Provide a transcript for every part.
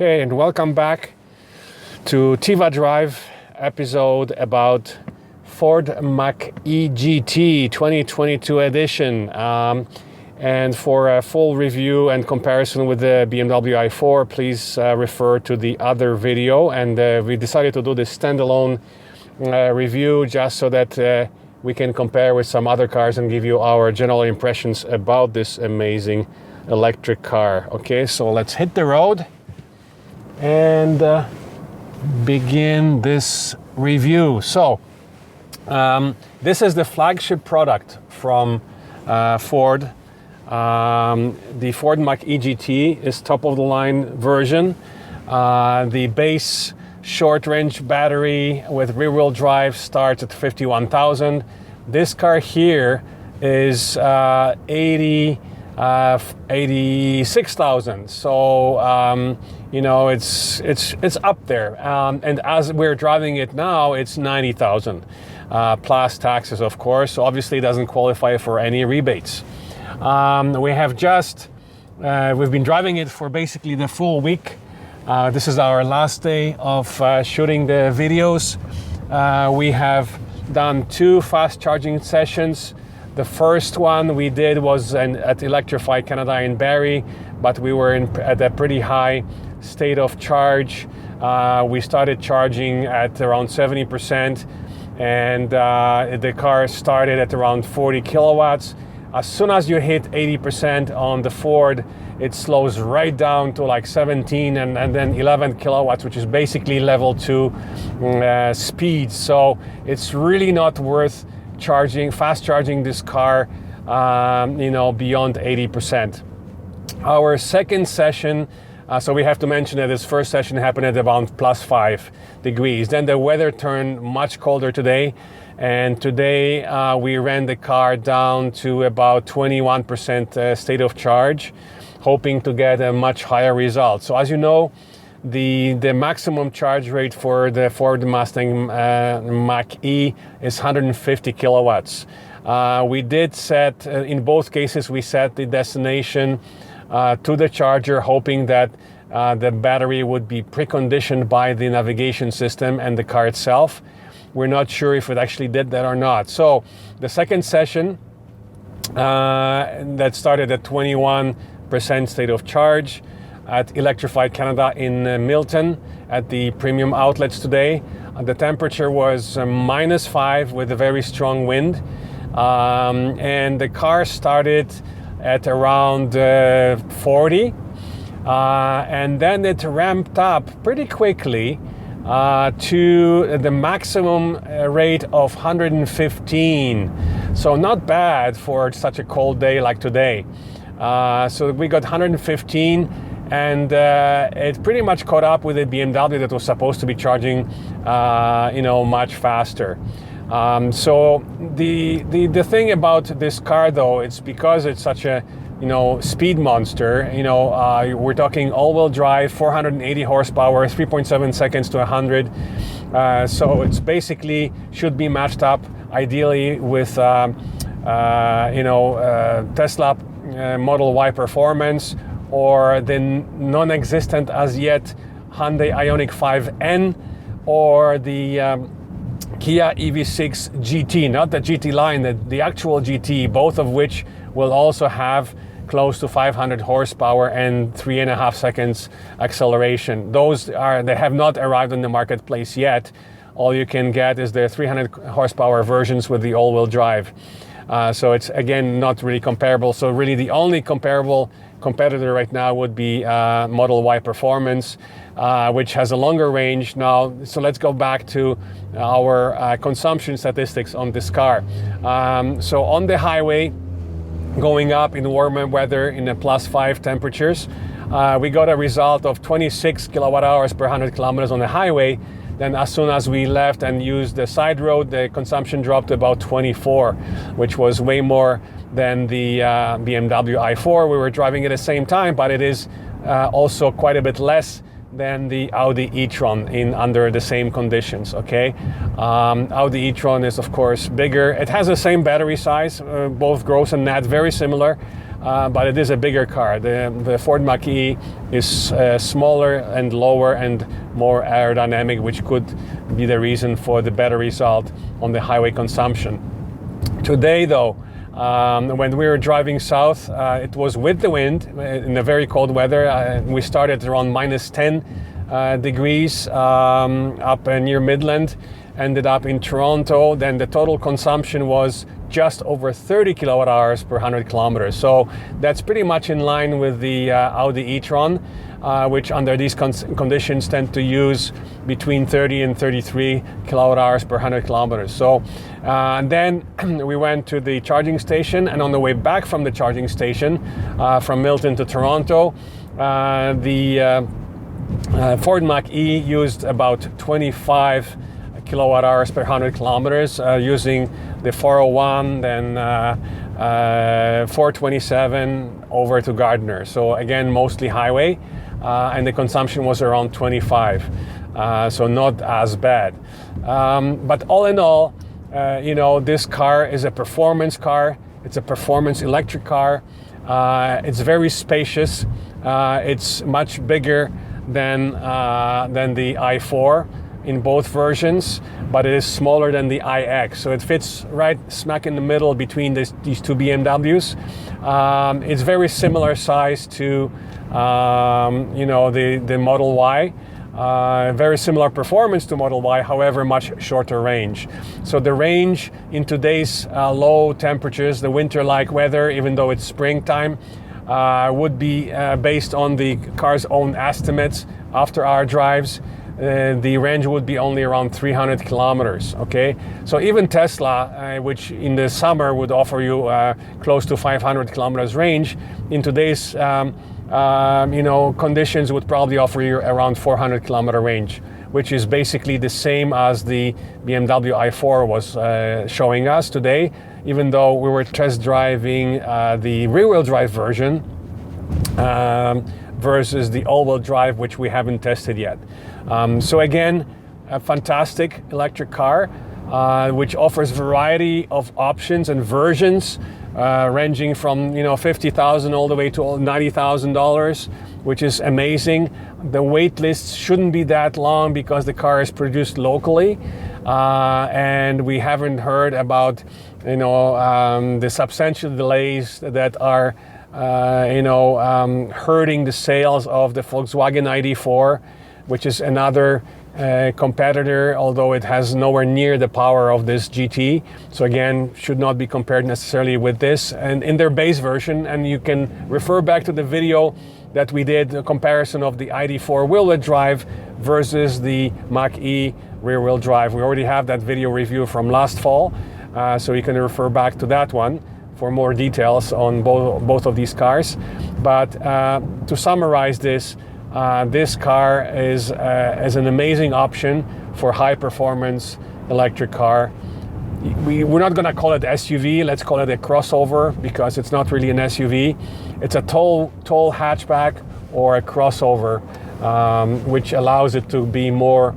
Okay, and welcome back to TEVAdrive episode about Ford Mach-E GT 2022 edition. And for a full review and comparison with the BMW i4, please refer to the other video. And we decided to do this standalone review just so that we can compare with some other cars and give you our general impressions about this amazing electric car. Okay, so let's hit the road and begin this review. So this is the flagship product from Ford. The Ford Mach-E GT is top of the line version. The base short range battery with rear wheel drive starts at 51,000. This car here is 86,000. So you know, it's up there. And as we're driving it now, it's 90,000 plus taxes, of course. So obviously, it doesn't qualify for any rebates. We have just we've been driving it for basically the full week. This is our last day of shooting the videos. We have done 2 fast charging sessions. The first one we did was at Electrify Canada in Barrie, but we were at a pretty high state of charge. We started charging at around 70%, and the car started at around 40 kilowatts. As soon as you hit 80% on the Ford, it slows right down to like 17 and then 11 kilowatts, which is basically level 2 speed. So it's really not worth fast charging this car, you know, beyond 80%. Our second session, so we have to mention that this first session happened at about +5 degrees. Then the weather turned much colder today. And today we ran the car down to about 21% state of charge, hoping to get a much higher result. So as you know, the maximum charge rate for the Ford Mustang Mach-E is 150 kilowatts. We did set, in both cases, we set the destination to the charger, hoping that the battery would be preconditioned by the navigation system and the car itself. We're not sure if it actually did that or not. So the second session that started at 21% state of charge at Electrify Canada in Milton at the premium outlets today. The temperature was -5 with a very strong wind. And the car started at around 40. And then it ramped up pretty quickly to the maximum rate of 115. So not bad for such a cold day like today. So we got 115, and it pretty much caught up with the BMW that was supposed to be charging, you know, much faster. So the thing about this car, though, it's because it's such a, you know, speed monster. You know, we're talking all-wheel drive, 480 horsepower, 3.7 seconds to 100. So it's basically should be matched up ideally with, you know, Tesla Model Y Performance, or the non-existent as yet Hyundai Ioniq 5N, or the Kia EV6 GT, not the GT line, the actual GT, both of which will also have close to 500 horsepower and 3.5 seconds acceleration. They have not arrived in the marketplace yet. All you can get is the 300 horsepower versions with the all-wheel drive. So it's, again, not really comparable. So really the only comparable competitor right now would be Model Y Performance, which has a longer range now. So let's go back to our consumption statistics on this car. So on the highway, going up in warmer weather in the +5 temperatures, we got a result of 26 kilowatt hours per 100 kilometers on the highway. Then as soon as we left and used the side road, the consumption dropped to about 24, which was way more than the BMW i4. We were driving at the same time, but it is also quite a bit less than the Audi e-tron under the same conditions, okay? Audi e-tron is, of course, bigger. It has the same battery size, both gross and net, very similar. but it is a bigger car. The Ford Mach-E is smaller and lower and more aerodynamic, which could be the reason for the better result on the highway consumption. Today though, when we were driving south, it was with the wind in a very cold weather. We started around -10 degrees up near Midland, ended up in Toronto. Then the total consumption was just over 30 kilowatt hours per 100 kilometers. So that's pretty much in line with the Audi e-tron, which under these conditions tend to use between 30 and 33 kilowatt hours per 100 kilometers. So and then we went to the charging station, and on the way back from the charging station from Milton to Toronto, the Ford Mach-E used about 25 kilowatt hours per 100 kilometers using the 401, then 427 over to Gardner. So again, mostly highway, and the consumption was around 25, so not as bad. But all in all, you know, this car is a performance car. It's a performance electric car. It's very spacious. It's much bigger than the i4 in both versions, but it is smaller than the iX, so it fits right smack in the middle between these two BMWs. It's very similar size to you know, the Model Y. Very similar performance to Model Y, however much shorter range. So the range in today's low temperatures, the winter-like weather, even though it's springtime, would be based on the car's own estimates after our drives. The range would be only around 300 kilometers, okay? So even Tesla, which in the summer would offer you close to 500 kilometers range, in today's you know, conditions would probably offer you around 400 kilometer range, which is basically the same as the BMW i4 was showing us today, even though we were test driving the rear-wheel drive version versus the all-wheel drive, which we haven't tested yet. So again, a fantastic electric car, which offers variety of options and versions, ranging from, you know, $50,000 all the way to $90,000, which is amazing. The wait lists shouldn't be that long because the car is produced locally, and we haven't heard about, you know, the substantial delays that are you know, hurting the sales of the Volkswagen ID.4, which is another competitor, although it has nowhere near the power of this GT. So again, should not be compared necessarily with this. And in their base version, and you can refer back to the video that we did, a comparison of the ID.4 wheel-wheel drive versus the Mach-E rear-wheel drive. We already have that video review from last fall, so you can refer back to that one for more details on both of these cars. But to summarize this, this car is an amazing option for high-performance electric car. We're not going to call it SUV, let's call it a crossover, because it's not really an SUV. It's a tall hatchback or a crossover, which allows it to be more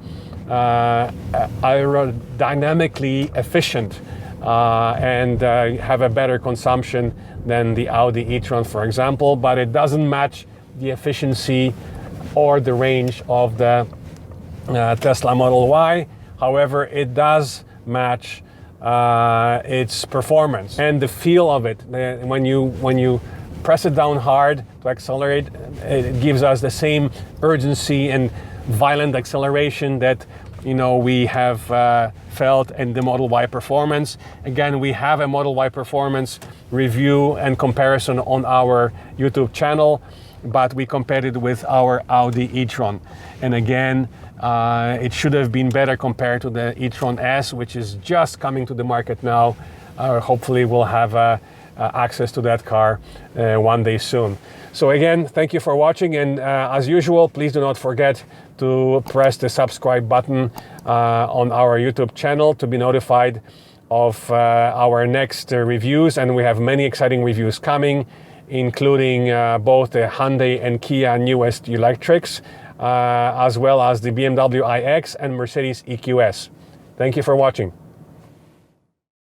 aerodynamically efficient and have a better consumption than the Audi e-tron, for example, but it doesn't match the efficiency or the range of the Tesla Model Y. However, it does match its performance and the feel of it. When you press it down hard to accelerate, it gives us the same urgency and violent acceleration that, you know, we have felt in the Model Y Performance. Again, we have a Model Y Performance review and comparison on our YouTube channel, but we compared it with our Audi e-tron. And again, it should have been better compared to the e-tron S, which is just coming to the market now. Hopefully we'll have access to that car one day soon. So again, thank you for watching, and as usual, please do not forget to press the subscribe button on our YouTube channel to be notified of our next reviews, and we have many exciting reviews coming, including both the Hyundai and Kia newest electrics, as well as the BMW iX and Mercedes EQS. Thank you for watching.